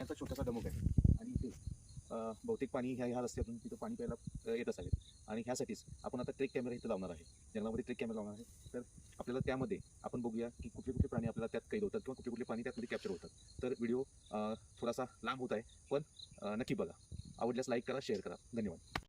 पाण्याचा छोटासा डमक आहे आणि इथे बहुतेक पाणी ह्या रस्त्यातून तिथं पाणी प्यायला येत असावे आणि ह्यासाठीच आपण आता ट्रेक कॅमेरा इथं लावणार आहे. जंगलामध्ये ट्रेक कॅमेरा लावणार आहे. तर आपल्याला त्यामध्ये आपण बघूया की कुठले कुठले प्राणी आपल्याला त्यात कैद होतात किंवा कुठले कुठले प्राणी त्यातमध्ये कॅप्चर होतात. तर व्हिडिओ थोडासा लांब होत आहे, पण नक्की बघा. आवडल्यास लाईक करा, शेअर करा. धन्यवाद.